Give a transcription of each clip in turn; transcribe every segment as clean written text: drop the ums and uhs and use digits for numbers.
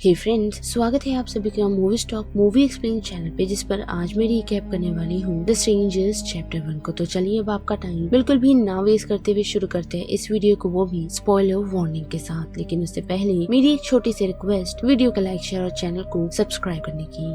हे friends, स्वागत है आप सभी का movie stock movie explain channel पे, जिस पर आज मैं रिकैप करने वाली हूँ द स्ट्रेंजर्स चैप्टर 1 को। तो चलिए अब आपका टाइम बिल्कुल भी ना वेस्ट करते हुए शुरू करते हैं इस वीडियो को, वो भी स्पॉइलर वार्निंग के साथ। लेकिन उससे पहले मेरी एक छोटी सी रिक्वेस्ट, वीडियो को लाइक शेयर और चैनल को सब्सक्राइब करने की।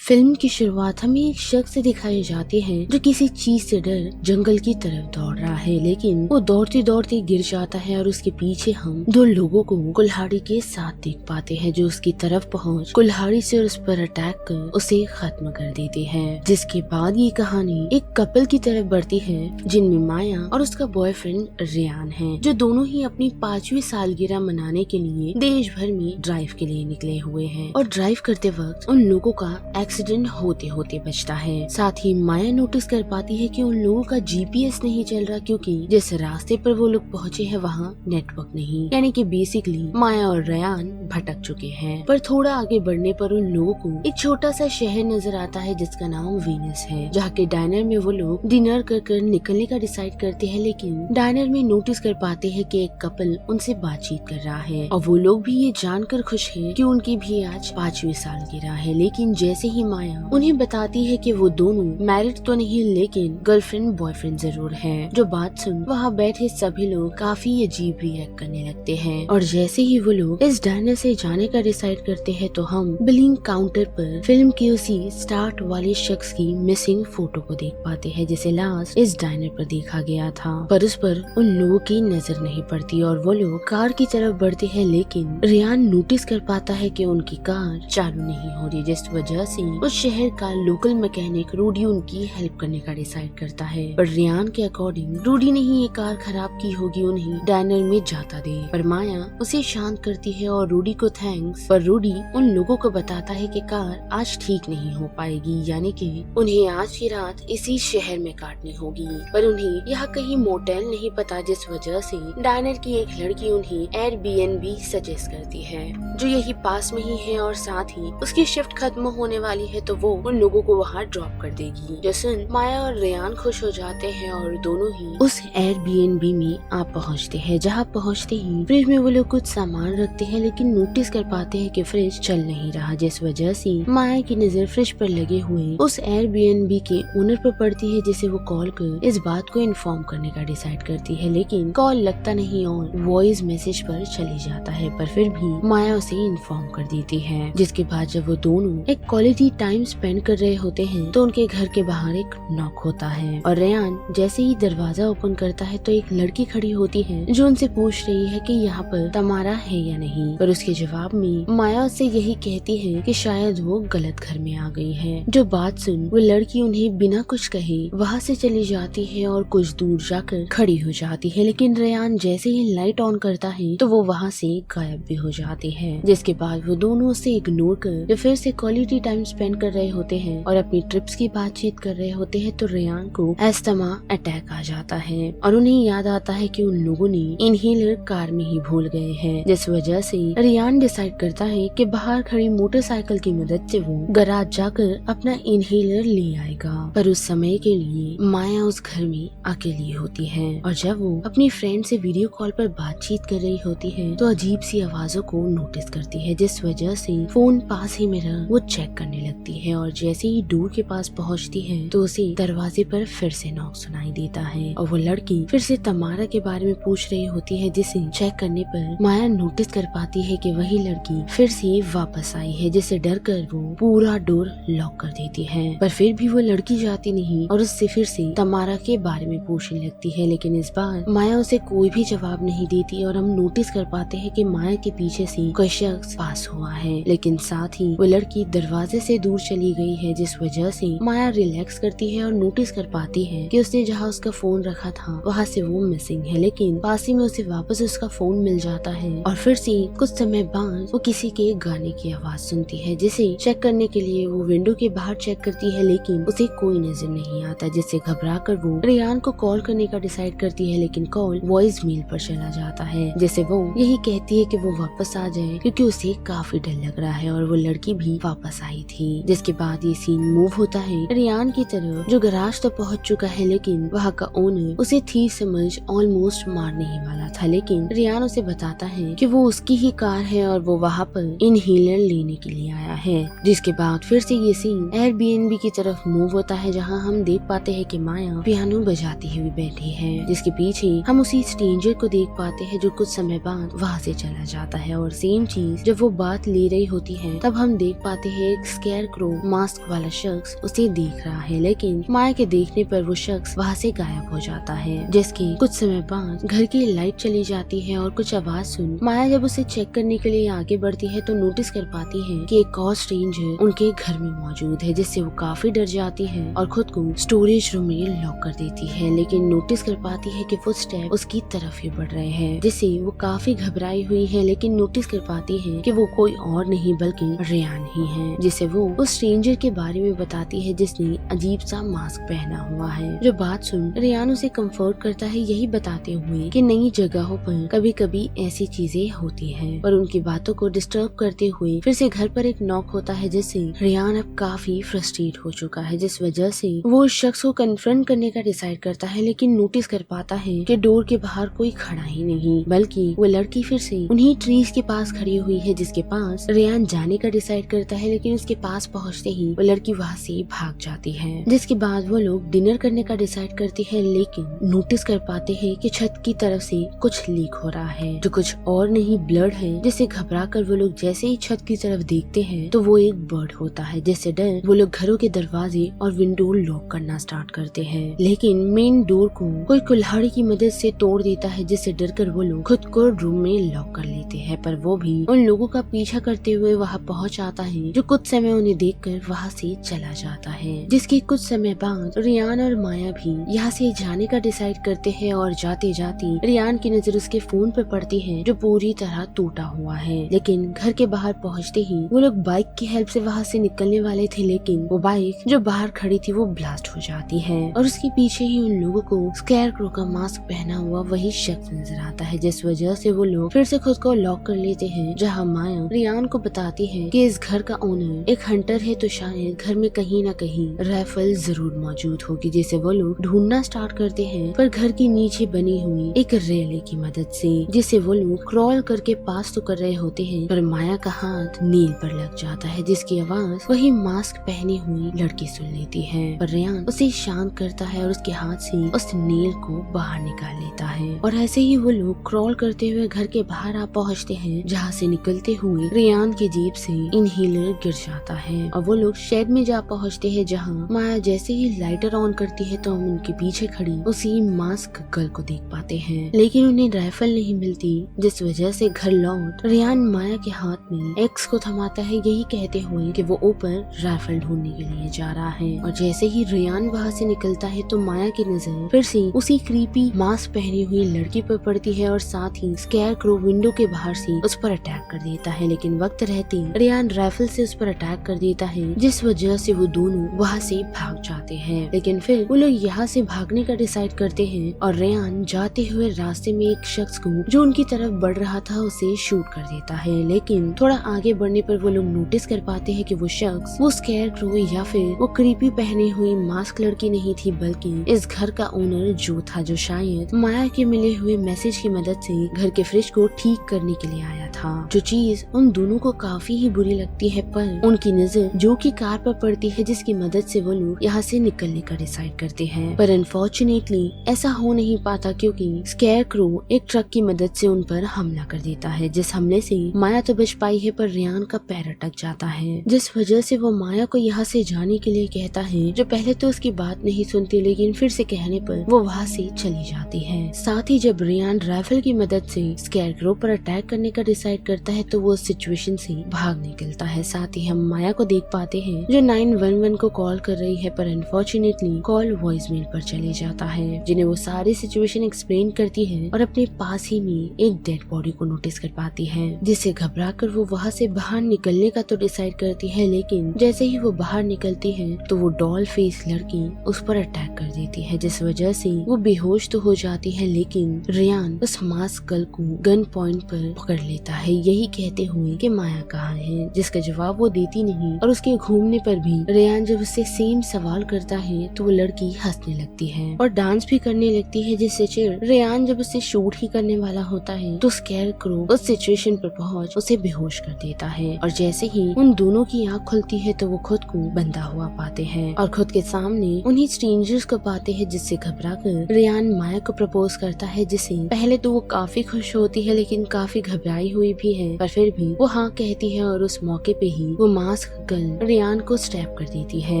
फिल्म की शुरुआत हमें एक शख्स से दिखाई जाती है जो किसी चीज से डर जंगल की तरफ दौड़ रहा है, लेकिन वो दौड़ते दौड़ते गिर जाता है और उसके पीछे हम दो लोगों को कुल्हाड़ी के साथ देख पाते हैं जो उसकी तरफ पहुंच कुल्हाड़ी से उस पर अटैक कर उसे खत्म कर देते हैं। जिसके बाद ये कहानी एक कपल की तरफ बढ़ती है जिनमें माया और उसका बॉयफ्रेंड रेयान है, जो दोनों ही अपनी 5वीं सालगिरह मनाने के लिए देश भर में ड्राइव के लिए निकले हुए हैं। और ड्राइव करते वक्त उन लोगों का एक्सीडेंट होते होते बचता है। साथ ही माया नोटिस कर पाती है कि उन लोगों का जीपीएस नहीं चल रहा, क्योंकि जिस रास्ते पर वो लोग पहुंचे हैं वहाँ नेटवर्क नहीं, यानी कि बेसिकली माया और रेयान भटक चुके हैं। पर थोड़ा आगे बढ़ने पर उन लोगों को एक छोटा सा शहर नजर आता है जिसका नाम वीनस है, जहाँ के डाइनर में वो लोग डिनर कर निकलने का डिसाइड करते हैं। लेकिन डाइनर में नोटिस कर पाते हैं कि एक कपल उनसे बातचीत कर रहा है और वो लोग भी ये जानकर खुश है कि उनकी भी आज 5वीं सालगिरह है। लेकिन जैसे ही माया उन्हें बताती है कि वो दोनों मैरिड तो नहीं लेकिन गर्लफ्रेंड बॉयफ्रेंड जरूर हैं, जो बात सुन वहाँ बैठे सभी लोग काफी अजीब रिएक्ट करने लगते हैं। और जैसे ही वो लोग इस डाइनर से जाने का डिसाइड करते हैं तो हम बिलिंग काउंटर पर फिल्म के उसी स्टार्ट वाले शख्स की मिसिंग फोटो को देख पाते हैं जिसे लास्ट इस डाइनर पर देखा गया था। पर उस पर उन लोगों की नजर नहीं पड़ती और वो लोग कार की तरफ बढ़ते हैं, लेकिन रेयान नोटिस कर पाता है कि उनकी कार चालू नहीं हो रही, जिस वजह से उस शहर का लोकल मैकेनिक रूडी उनकी हेल्प करने का डिसाइड करता है। पर रेयान के अकॉर्डिंग रूडी ने ही ये कार खराब की होगी उन्हें डाइनर में जाता दे। पर माया उसे शांत करती है और रूडी को थैंक्स, पर रूडी उन लोगों को बताता है कि कार आज ठीक नहीं हो पाएगी, यानी कि उन्हें आज की रात इसी शहर में काटनी होगी। पर उन्हें यहाँ कहीं मोटेल नहीं पता, जिस वजह से डाइनर की एक लड़की उन्हें एयरबीएनबी सजेस्ट करती है जो यही पास में ही है और साथ ही उसकी शिफ्ट खत्म होने वाली है, तो वो उन लोगों को वहाँ ड्रॉप कर देगी। जो सुन माया और रेयान खुश हो जाते हैं और दोनों ही उस एयरबीएनबी में आ पहुँचते हैं, जहाँ पहुँचते ही फ्रिज में वो लोग कुछ सामान रखते हैं, लेकिन नोटिस कर पाते हैं कि फ्रिज चल नहीं रहा, जिस वजह से माया की नजर फ्रिज पर लगे हुए उस एयरबीएनबी के ओनर पर पड़ती है, जिसे वो कॉल कर इस बात को इन्फॉर्म करने का डिसाइड करती है। लेकिन कॉल लगता नहीं और वॉइस मैसेज पर चली जाता है, पर फिर भी माया उसे इन्फॉर्म कर देती है। जिसके बाद जब वो दोनों एक क्वालिटी टाइम स्पेंड कर रहे होते हैं तो उनके घर के बाहर एक नॉक होता है और रेयान जैसे ही दरवाजा ओपन करता है तो एक लड़की खड़ी होती है जो उनसे पूछ रही है कि यहाँ पर तमारा है या नहीं। पर उसके जवाब में माया उससे यही कहती है कि शायद वो गलत घर में आ गई है। जो बात सुन वो लड़की उन्हें बिना कुछ कहे वहाँ से चली जाती है और कुछ दूर जाकर खड़ी हो जाती है। लेकिन रेयान जैसे ही लाइट ऑन करता है तो वो वहाँ से गायब भी हो जाती है। जिसके बाद वो दोनों उसे इग्नोर कर फिर से क्वालिटी टाइम स्पेंड कर रहे होते हैं और अपनी ट्रिप्स की बातचीत कर रहे होते हैं, तो रेयान को एस्थमा अटैक आ जाता है और उन्हें याद आता है कि उन लोगों ने इनहेलर कार में ही भूल गए हैं। जिस वजह से रेयान डिसाइड करता है कि बाहर खड़ी मोटरसाइकिल की मदद से वो गराज जाकर अपना इनहेलर ले आएगा। पर उस समय के लिए माया उस घर में अकेली होती है और जब वो अपनी फ्रेंड से वीडियो कॉल पर बातचीत कर रही होती है तो अजीब सी आवाजों को नोटिस करती है, जिस वजह से फोन पास ही में रख वो चेक करने लगती है। और जैसे ही डोर के पास पहुंचती है तो उसे दरवाजे पर फिर से नॉक सुनाई देता है और वो लड़की फिर से तमारा के बारे में पूछ रही होती है, जिसे चेक करने पर माया नोटिस कर पाती है कि वही लड़की फिर से वापस आई है, जिसे डर कर वो पूरा डोर लॉक कर देती है। पर फिर भी वो लड़की जाती नहीं और उससे फिर से तमारा के बारे में पूछने लगती है, लेकिन इस बार माया उसे कोई भी जवाब नहीं देती और हम नोटिस कर पाते हैं कि माया के पीछे से कोई शख्स पास हुआ है। लेकिन साथ ही वो लड़की दरवाजे से दूर चली गई है, जिस वजह से माया रिलैक्स करती है और नोटिस कर पाती है कि उसने जहाँ उसका फोन रखा था वहाँ से वो मिसिंग है। लेकिन पास ही में उसे वापस उसका फोन मिल जाता है और फिर से कुछ समय बाद वो किसी के गाने की आवाज सुनती है, जिसे चेक करने के लिए वो विंडो के बाहर चेक करती है, लेकिन उसे कोई नजर नहीं आता, जिससे घबरा कर वो रेयान को कॉल करने का डिसाइड करती है। लेकिन कॉल वॉइस मेल पर चला जाता है, जिससे वो यही कहती है कि वो वापस आ जाए क्योंकि उसे काफी डर लग रहा है और वो लड़की भी वापस आई थी। थी। जिसके बाद ये सीन मूव होता है रियान की तरफ, जो गराज तो पहुंच चुका है लेकिन वहाँ का ओनर उसे थीफ समझ ऑलमोस्ट मारने ही वाला था। लेकिन रियान उसे बताता है कि वो उसकी ही कार है और वो वहाँ पर इनहेलर लेने के लिए आया है। जिसके बाद फिर से ये सीन एयरबीएनबी की तरफ मूव होता है, जहाँ हम देख पाते हैं कि माया पियानो बजाती हुई बैठी है। जिसके पीछे हम उसी स्ट्रेंजर को देख पाते हैं जो कुछ समय बाद वहाँ से चला जाता है। और सेम चीज जब वो बात ले रही होती है तब हम देख पाते हैं एक स्केयरक्रो मास्क वाला शख्स उसे देख रहा है, लेकिन माया के देखने पर वो शख्स वहाँ से गायब हो जाता है। जिसके कुछ समय बाद घर की लाइट चली जाती है और कुछ आवाज सुन माया जब उसे चेक करने के लिए आगे बढ़ती है तो नोटिस कर पाती है कि एक और स्ट्रेंजर उनके घर में मौजूद है, जिससे वो काफी डर जाती है और खुद को स्टोरेज रूम में लॉक कर देती है। लेकिन नोटिस कर पाती है कि फुटस्टेप उसकी तरफ ही बढ़ रहे हैं, जिससे वो काफी घबराई हुई है। लेकिन नोटिस कर पाती है कि वो कोई और नहीं बल्कि रियान ही है, जिसे वो उस स्ट्रेंजर के बारे में बताती है जिसने अजीब सा मास्क पहना हुआ है। जो बात सुन रियान उसे कंफर्ट करता है, यही बताते हुए कि नई जगहों पर कभी कभी ऐसी चीजें होती हैं। पर उनकी बातों को डिस्टर्ब करते हुए फिर से घर पर एक नॉक होता है, जिससे रियान अब काफी फ्रस्ट्रेट हो चुका है, जिस वजह से वो उस शख्स को कन्फ्रंट करने का डिसाइड करता है। लेकिन नोटिस कर पाता है कि डोर के बाहर कोई खड़ा ही नहीं, बल्कि वो लड़की फिर से उन्हीं ट्रीज के पास खड़ी हुई है, जिसके पास रियान जाने का डिसाइड करता है। लेकिन उसके पास पहुंचते ही वो लड़की वहाँ से भाग जाती है। जिसके बाद वो लोग डिनर करने का डिसाइड करते हैं, लेकिन नोटिस कर पाते हैं कि छत की तरफ से कुछ लीक हो रहा है, जो कुछ और नहीं ब्लड है। जिससे घबरा कर वो लोग जैसे ही छत की तरफ देखते हैं तो वो एक बर्ड होता है, जिससे डर वो लोग घरों के दरवाजे और विंडो लॉक करना स्टार्ट करते हैं। लेकिन मेन डोर को कोई कुल्हाड़ी की मदद से तोड़ देता है, जिससे डर कर वो लोग खुद को रूम में लॉक कर लेते हैं। पर वो भी उन लोगों का पीछा करते हुए वहाँ पहुँच आता है, जो कुछ समय उन्हें देखकर वहाँ से चला जाता है। जिसके कुछ समय बाद रियान और माया भी यहाँ से जाने का डिसाइड करते हैं और जाते जाते रियान की नजर उसके फोन पर पड़ती है, जो पूरी तरह टूटा हुआ है। लेकिन घर के बाहर पहुँचते ही वो लोग बाइक की हेल्प से वहाँ से निकलने वाले थे, लेकिन वो बाइक जो बाहर खड़ी थी वो ब्लास्ट हो जाती है और उसके पीछे ही उन लोगों को स्केयरक्रो का मास्क पहना हुआ वही शख्स नजर आता है, जिस वजह से वो लोग फिर से खुद को लॉक कर लेते हैं। जहाँ माया रियान को बताती है कि इस घर का ओनर एक हंटर है, तो शायद घर में कहीं न कहीं राइफल जरूर मौजूद होगी, जिसे वो लोग ढूंढना स्टार्ट करते हैं। पर घर के नीचे बनी हुई एक रेले की मदद से, जिसे वो लोग क्रॉल करके पास तो कर रहे होते हैं, पर माया का हाथ नील पर लग जाता है, जिसकी आवाज वही मास्क पहनी हुई लड़की सुन लेती है। पर रियान उसे शांत करता है और उसके हाथ से उस नील को बाहर निकाल लेता है। और ऐसे ही वो लोग क्रॉल करते हुए घर के बाहर आ पहुँचते हैं, जहाँ से निकलते हुए रियान की जीप से इनहेलर गिर जाता है और वो लोग शेड में जा पहुँचते हैं, जहाँ माया जैसे ही लाइटर ऑन करती है तो हम उनके पीछे खड़ी उसी मास्क गर्ल को देख पाते हैं। लेकिन उन्हें राइफल नहीं मिलती, जिस वजह से घर लौट रियान माया के हाथ में एक्स को थमाता है, यही कहते हुए कि वो ऊपर राइफल ढूंढने के लिए जा रहा है। और जैसे ही रियान वहाँ से निकलता है तो माया की नजर फिर से उसी क्रीपी मास्क पहनी हुई लड़की पर पड़ती है और साथ ही स्केयरक्रो विंडो के बाहर से उस पर अटैक कर देता है। लेकिन वक्त रहते रियान राइफल से उस पर अटैक कर देता है, जिस वजह से वो दोनों वहाँ से भाग जाते हैं। लेकिन फिर वो लोग यहाँ से भागने का डिसाइड करते हैं और रियान जाते हुए रास्ते में एक शख्स को जो उनकी तरफ बढ़ रहा था उसे शूट कर देता है। लेकिन थोड़ा आगे बढ़ने पर वो लोग नोटिस कर पाते हैं कि वो शख्स वो स्केयरक्रो या फिर वो क्रीपी पहनी हुई मास्क लड़की नहीं थी, बल्कि इस घर का ओनर जो था, जो शायद माया के मिले हुए मैसेज की मदद से घर के फ्रिज को ठीक करने के लिए आया था। जो चीज उन दोनों को काफी ही बुरी लगती है, पर उनकी नजर जो की कार पर पड़ती है, जिसकी मदद से वो लोग यहाँ से निकलने का डिसाइड करते हैं। पर अनफॉर्चुनेटली ऐसा हो नहीं पाता, क्योंकि स्केयरक्रो एक ट्रक की मदद से उन पर हमला कर देता है, जिस हमले से माया तो बच पाई है पर रियान का पैर अटक जाता है, जिस वजह से वो माया को यहाँ से जाने के लिए कहता है, जो पहले तो उसकी बात नहीं सुनती, लेकिन फिर से कहने पर वो वहाँ से चली जाती है। साथ ही जब रियान राइफल की मदद से स्केयरक्रो पर अटैक करने का डिसाइड करता है तो वो उस सिचुएशन से भाग निकलता है। साथ ही हम माया को देख पाते हैं जो 911 को कॉल कर रही है, पर अनफॉर्चुनेटली कॉल वॉइसमेल पर चले जाता है, जिन्हें वो सारी सिचुएशन एक्सप्लेन करती है और अपने पास ही में एक डेड बॉडी को नोटिस कर पाती है, जिससे घबराकर वो वहाँ से बाहर निकलने का तो डिसाइड करती है। लेकिन जैसे ही वो बाहर निकलती है तो वो डॉल फेस लड़की उस पर अटैक कर देती है, जिस वजह से वो बेहोश तो हो जाती है। लेकिन रियान उस मास्क गर्ल को गन पॉइंट पर पकड़ लेता है, यही कहते हुए कि माया कहाँ है, जिसका जवाब वो देती नहीं और उसके घूमने पर भी रेयान जब उससे सेम सवाल करता है तो वो लड़की हंसने लगती है और डांस भी करने लगती है, जिससे चिढ़ रेयान जब उसे शूट ही करने वाला होता है तो स्कैरक्रो उस सिचुएशन पर पहुंच उसे बेहोश कर देता है और जैसे ही उन दोनों की आंख खुलती है तो वो खुद को बंधा हुआ पाते हैं और खुद के सामने उन्हीं स्ट्रेंजर्स को पाते हैं, जिससे घबराकर रेयान माया को प्रपोज करता है, जिसे पहले तो वो काफी खुश होती है लेकिन काफी घबराई हुई भी है, पर फिर भी वो हाँ कहती है और उस मौके पे ही वो मास्क गर्ल रेयान को स्टैप कर देती है,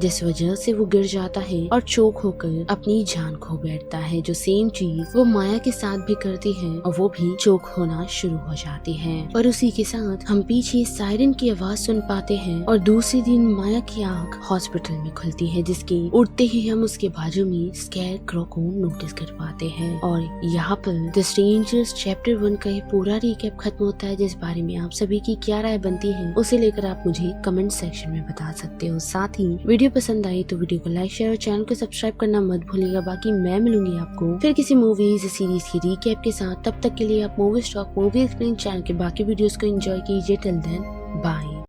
जिस वजह से वो गिर जाता है और चोक होकर अपनी जान खो बैठता है। जो सेम चीज वो माया के साथ भी करती है और वो भी चोक होना शुरू हो जाती है और उसी के साथ हम पीछे सायरन की आवाज सुन पाते हैं और दूसरे दिन माया की आंख हॉस्पिटल में खुलती है, जिसके उठते ही हम उसके बाजू में स्कैरक्रो को नोटिस कर पाते हैं और यहाँ पर द स्ट्रेंजर्स चैप्टर 1 का ये पूरा रिकैप खत्म होता है, जिस बारे में आप सभी की क्या राय बनती है उसे लेकर आप मुझे कमेंट सेक्शन में बता सकते हो। साथ ही वीडियो पसंद आई तो वीडियो को लाइक शेयर और चैनल को सब्सक्राइब करना मत भूलिएगा। बाकी मैं मिलूंगी आपको फिर किसी मूवीज सीरीज की रिकैप के साथ। तब तक के लिए आप movie stock movie explain channel के बाकी वीडियोस को एंजॉय कीजिए। Till then bye.